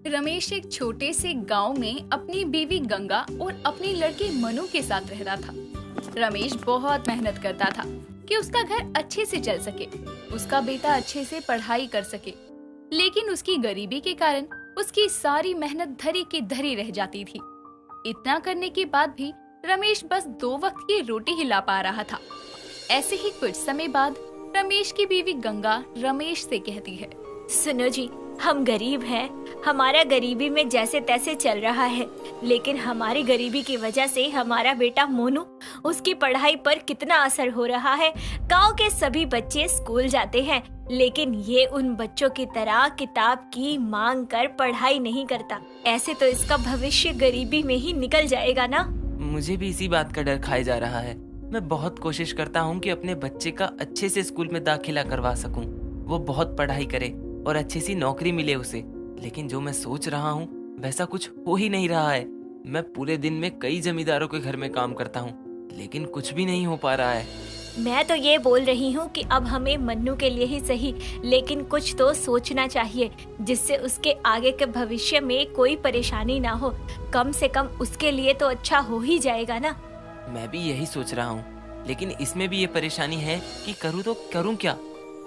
रमेश एक छोटे से गांव में अपनी बीवी गंगा और अपनी लड़की मनु के साथ रहता था। रमेश बहुत मेहनत करता था कि उसका घर अच्छे से चल सके, उसका बेटा अच्छे से पढ़ाई कर सके, लेकिन उसकी गरीबी के कारण उसकी सारी मेहनत धरी की धरी रह जाती थी। इतना करने के बाद भी रमेश बस 2 वक्त की रोटी ही ला पा रहा था। ऐसे ही कुछ समय बाद रमेश की बीवी गंगा रमेश से कहती है, सुनो जी, हम गरीब हैं, हमारा गरीबी में जैसे तैसे चल रहा है, लेकिन हमारी गरीबी की वजह से हमारा बेटा मोनू, उसकी पढ़ाई पर कितना असर हो रहा है। गांव के सभी बच्चे स्कूल जाते हैं, लेकिन ये उन बच्चों की तरह किताब की मांग कर पढ़ाई नहीं करता। ऐसे तो इसका भविष्य गरीबी में ही निकल जाएगा ना। मुझे भी इसी बात का डर खाए जा रहा है। मैं बहुत कोशिश करता हूँ कि अपने बच्चे का अच्छे से स्कूल में दाखिला करवा सकूं, वो बहुत पढ़ाई करे और अच्छी सी नौकरी मिले उसे, लेकिन जो मैं सोच रहा हूँ वैसा कुछ हो ही नहीं रहा है। मैं पूरे दिन में कई जमींदारों के घर में काम करता हूँ, लेकिन कुछ भी नहीं हो पा रहा है। मैं तो ये बोल रही हूँ कि अब हमें मन्नू के लिए ही सही, लेकिन कुछ तो सोचना चाहिए जिससे उसके आगे के भविष्य में कोई परेशानी ना हो। कम से कम उसके लिए तो अच्छा हो ही जाएगा ना। मैं भी यही सोच रहा हूँ, लेकिन इसमें भी ये परेशानी है कि करूँ तो करूँ क्या,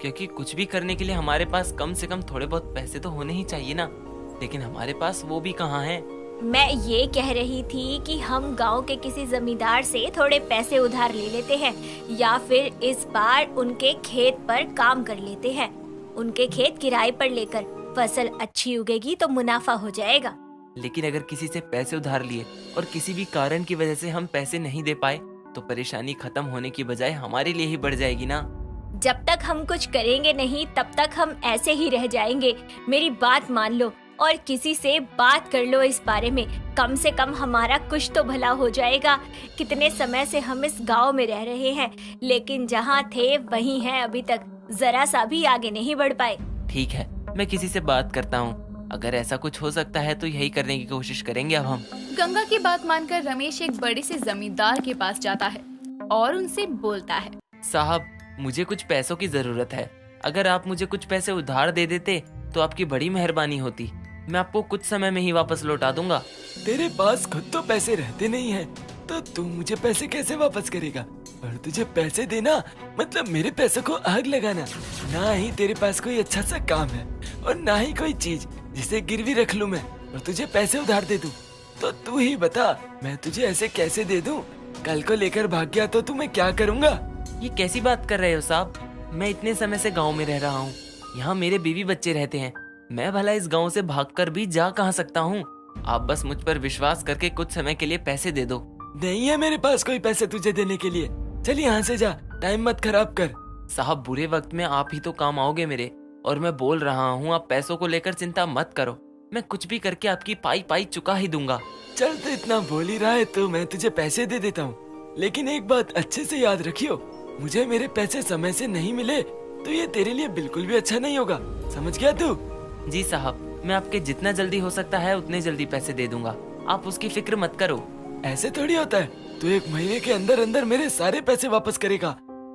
क्योंकि कुछ भी करने के लिए हमारे पास कम से कम थोड़े बहुत पैसे तो होने ही चाहिए ना, लेकिन हमारे पास वो भी कहाँ है। मैं ये कह रही थी कि हम गांव के किसी जमींदार से थोड़े पैसे उधार ले लेते हैं, या फिर इस बार उनके खेत पर काम कर लेते हैं। उनके खेत किराए पर लेकर फसल अच्छी उगेगी तो मुनाफा हो जाएगा। लेकिन अगर किसी से पैसे उधार लिए और किसी भी कारण की वजह से हम पैसे नहीं दे पाए, तो परेशानी खत्म होने की बजाय हमारे लिए ही बढ़ जाएगी ना। जब तक हम कुछ करेंगे नहीं तब तक हम ऐसे ही रह जाएंगे। मेरी बात मान लो और किसी से बात कर लो इस बारे में। कम से कम हमारा कुछ तो भला हो जाएगा। कितने समय से हम इस गांव में रह रहे हैं, लेकिन जहां थे वहीं हैं अभी तक, जरा सा भी आगे नहीं बढ़ पाए। ठीक है, मैं किसी से बात करता हूँ। अगर ऐसा कुछ हो सकता है तो यही करने की कोशिश करेंगे अब हम। गंगा की बात मानकर रमेश एक बड़े से जमींदार के पास जाता है और उनसे बोलता है, साहब, मुझे कुछ पैसों की जरूरत है। अगर आप मुझे कुछ पैसे उधार दे देते तो आपकी बड़ी मेहरबानी होती। मैं आपको कुछ समय में ही वापस लौटा दूंगा। तेरे पास खुद तो पैसे रहते नहीं हैं, तो तू मुझे पैसे कैसे वापस करेगा? और तुझे पैसे देना मतलब मेरे पैसों को आग लगाना। ना ही तेरे पास कोई अच्छा सा काम है और ना ही कोई चीज जिसे गिरवी रख लूं मैं और तुझे पैसे उधार दे दूं। तो तू ही बता, मैं तुझे ऐसे कैसे दे दूं? कल को लेकर भाग गया तो मैं क्या करूँगा? ये कैसी बात कर रहे हो साहब? मैं इतने समय से गांव में रह रहा हूँ, यहाँ मेरे बीवी बच्चे रहते हैं। मैं भला इस गांव से भागकर भी जा कहाँ सकता हूँ? आप बस मुझ पर विश्वास करके कुछ समय के लिए पैसे दे दो। नहीं है मेरे पास कोई पैसे तुझे देने के लिए। चल यहाँ से जा, टाइम मत खराब कर। साहब, बुरे वक्त में आप ही तो काम आओगे मेरे, और मैं बोल रहा हूँ आप पैसों को लेकर चिंता मत करो। मैं कुछ भी करके आपकी पाई पाई चुका ही दूंगा। चल, तो इतना बोल ही रहा है तो मैं तुझे पैसे दे देता हूँ, लेकिन एक बात अच्छे से याद रखियो, मुझे मेरे पैसे समय से नहीं मिले तो ये तेरे लिए बिल्कुल भी अच्छा नहीं होगा। समझ गया तू? जी साहब, मैं आपके जितना जल्दी हो सकता है उतने जल्दी पैसे दे दूंगा, आप उसकी फिक्र मत करो। ऐसे थोड़ी होता है, तू 1 महीने के अंदर अंदर मेरे सारे पैसे वापस करेगा।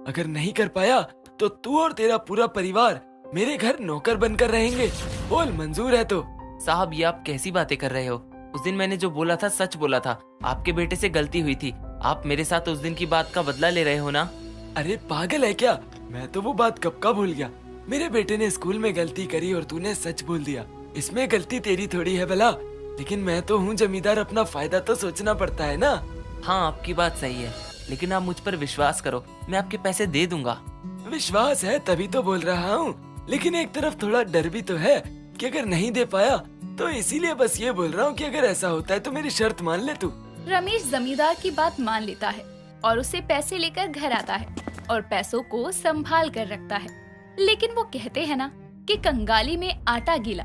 अगर नहीं कर पाया तो तू और तेरा पूरा परिवार मेरे घर नौकर बनकर रहेंगे। बोल, मंजूर है तो? साहब, ये आप कैसी बातें कर रहे हो? उस दिन मैंने जो बोला था सच बोला था। आपके बेटे से गलती हुई थी। आप मेरे साथ उस दिन की बात का बदला ले रहे हो ना? अरे पागल है क्या? मैं तो वो बात कब का भूल गया। मेरे बेटे ने स्कूल में गलती करी और तूने सच बोल दिया। इसमें गलती तेरी थोड़ी है भला, लेकिन मैं तो हूँ जमींदार, अपना फायदा तो सोचना पड़ता है ना। हाँ, आपकी बात सही है, लेकिन आप मुझ पर विश्वास करो, मैं आपके पैसे दे दूंगा। विश्वास है तभी तो बोल रहा हूँ, लेकिन एक तरफ थोड़ा डर भी तो है कि अगर नहीं दे पाया तो इसीलिए बस ये बोल रहा हूँ कि अगर ऐसा होता है तो मेरी शर्त मान ले तू। रमेश जमींदार की बात मान लेता है और उसे पैसे लेकर घर आता है और पैसों को संभाल कर रखता है। लेकिन वो कहते हैं ना कि कंगाली में आटा गीला।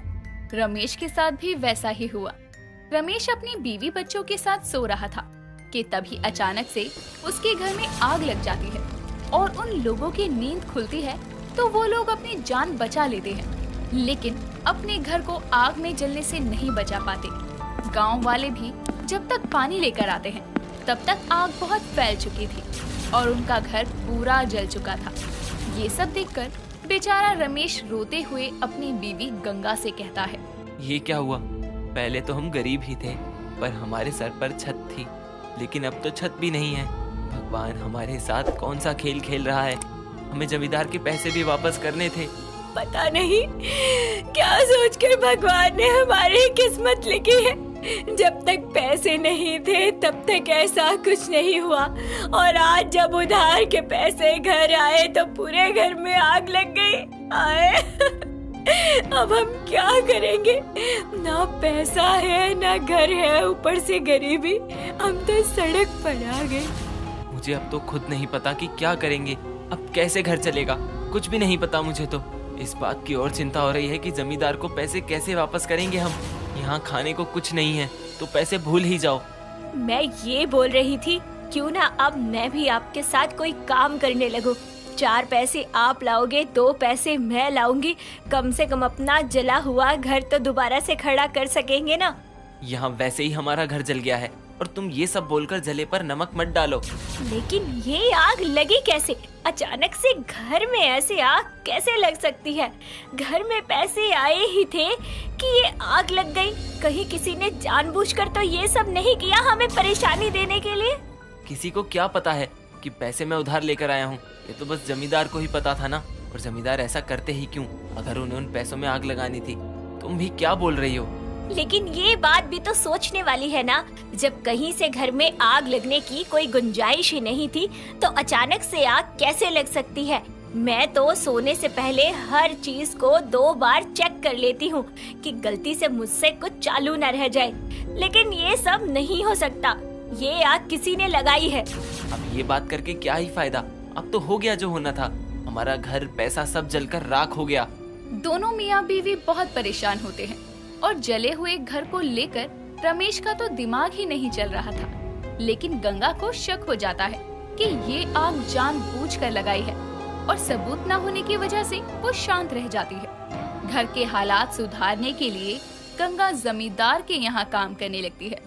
रमेश के साथ भी वैसा ही हुआ। रमेश अपनी बीवी बच्चों के साथ सो रहा था कि तभी अचानक से उसके घर में आग लग जाती है और उन लोगों की नींद खुलती है तो वो लोग अपनी जान बचा लेते हैं, लेकिन अपने घर को आग में जलने से नहीं बचा पाते। गांव वाले भी जब तक पानी लेकर आते हैं तब तक आग बहुत फैल चुकी थी और उनका घर पूरा जल चुका था। ये सब देखकर बेचारा रमेश रोते हुए अपनी बीवी गंगा से कहता है, ये क्या हुआ? पहले तो हम गरीब ही थे, पर हमारे सर पर छत थी, लेकिन अब तो छत भी नहीं है। भगवान हमारे साथ कौन सा खेल खेल रहा है। हमें जमींदार के पैसे भी वापस करने थे। पता नहीं क्या सोचकर भगवान ने हमारी किस्मत लिखी है। जब तक पैसे नहीं थे तब तक ऐसा कुछ नहीं हुआ, और आज जब उधार के पैसे घर आए तो पूरे घर में आग लग गई। आए अब हम क्या करेंगे? ना पैसा है ना घर है, ऊपर से गरीबी। हम तो सड़क पर आ गए। मुझे अब तो खुद नहीं पता कि क्या करेंगे। अब कैसे घर चलेगा, कुछ भी नहीं पता मुझे तो। इस बात की और चिंता हो रही है कि जमींदार को पैसे कैसे वापस करेंगे हम। यहाँ खाने को कुछ नहीं है तो पैसे भूल ही जाओ। मैं ये बोल रही थी, क्यों ना अब मैं भी आपके साथ कोई काम करने लगूं। 4 पैसे आप लाओगे, 2 पैसे मैं लाऊंगी। कम से कम अपना जला हुआ घर तो दोबारा से खड़ा कर सकेंगे ना। यहाँ वैसे ही हमारा घर जल गया है और तुम ये सब बोलकर जले पर नमक मत डालो। लेकिन ये आग लगी कैसे? अचानक से घर में ऐसे आग कैसे लग सकती है? घर में पैसे आए ही थे कि ये आग लग गई। कहीं किसी ने जानबूझकर तो ये सब नहीं किया हमें परेशानी देने के लिए? किसी को क्या पता है कि पैसे मैं उधार लेकर आया हूँ। ये तो बस जमींदार को ही पता था ना, और जमींदार ऐसा करते ही क्यों अगर उन्हें उन पैसों में आग लगानी थी। तुम भी क्या बोल रही हो? लेकिन ये बात भी तो सोचने वाली है ना, जब कहीं से घर में आग लगने की कोई गुंजाइश ही नहीं थी तो अचानक से आग कैसे लग सकती है? मैं तो सोने से पहले हर चीज को 2 बार चेक कर लेती हूँ कि गलती से मुझसे कुछ चालू न रह जाए। लेकिन ये सब नहीं हो सकता, ये आग किसी ने लगाई है। अब ये बात करके क्या ही फायदा? अब तो हो गया जो होना था। हमारा घर पैसा सब जलकर राख हो गया। दोनों मियाँ बीवी बहुत परेशान होते हैं और जले हुए घर को लेकर रमेश का तो दिमाग ही नहीं चल रहा था। लेकिन गंगा को शक हो जाता है कि ये आग जानबूझकर लगाई है, और सबूत न होने की वजह से वो शांत रह जाती है। घर के हालात सुधारने के लिए गंगा जमींदार के यहाँ काम करने लगती है।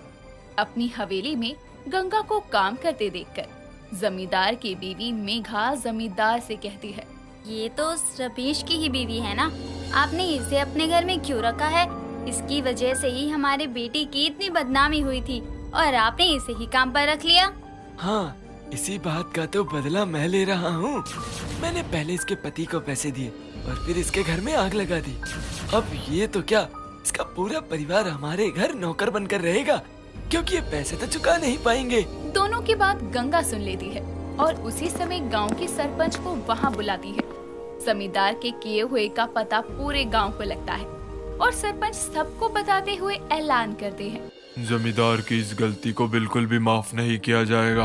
अपनी हवेली में गंगा को काम करते देखकर जमींदार की बीवी मेघा जमींदार से कहती है, ये तो रमेश की ही बीवी है ना? आपने इसे अपने घर में क्यों रखा है? इसकी वजह से ही हमारे बेटी की इतनी बदनामी हुई थी और आपने इसे ही काम पर रख लिया। हाँ, इसी बात का तो बदला मैं ले रहा हूँ। मैंने पहले इसके पति को पैसे दिए और फिर इसके घर में आग लगा दी। अब ये तो क्या, इसका पूरा परिवार हमारे घर नौकर बनकर रहेगा, क्योंकि ये पैसे तो चुका नहीं पाएंगे। दोनों की बात गंगा सुन लेती है और उसी समय गांव के सरपंच को वहां बुलाती है। जमींदार के किए हुए का पता पूरे गांव को लगता है और सरपंच सबको बताते हुए ऐलान करते हैं, जमींदार की इस गलती को बिल्कुल भी माफ नहीं किया जाएगा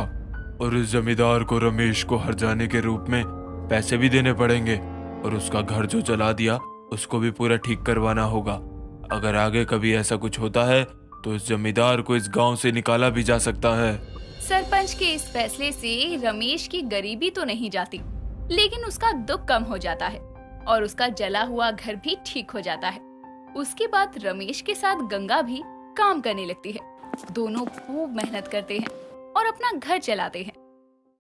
और इस जमींदार को रमेश को हर्जाने के रूप में पैसे भी देने पड़ेंगे, और उसका घर जो जला दिया उसको भी पूरा ठीक करवाना होगा। अगर आगे कभी ऐसा कुछ होता है तो इस जमींदार को इस गांव से निकाला भी जा सकता है। सरपंच के इस फैसले से रमेश की गरीबी तो नहीं जाती, लेकिन उसका दुख कम हो जाता है और उसका जला हुआ घर भी ठीक हो जाता है। उसके बाद रमेश के साथ गंगा भी काम करने लगती है। दोनों खूब मेहनत करते हैं और अपना घर चलाते हैं।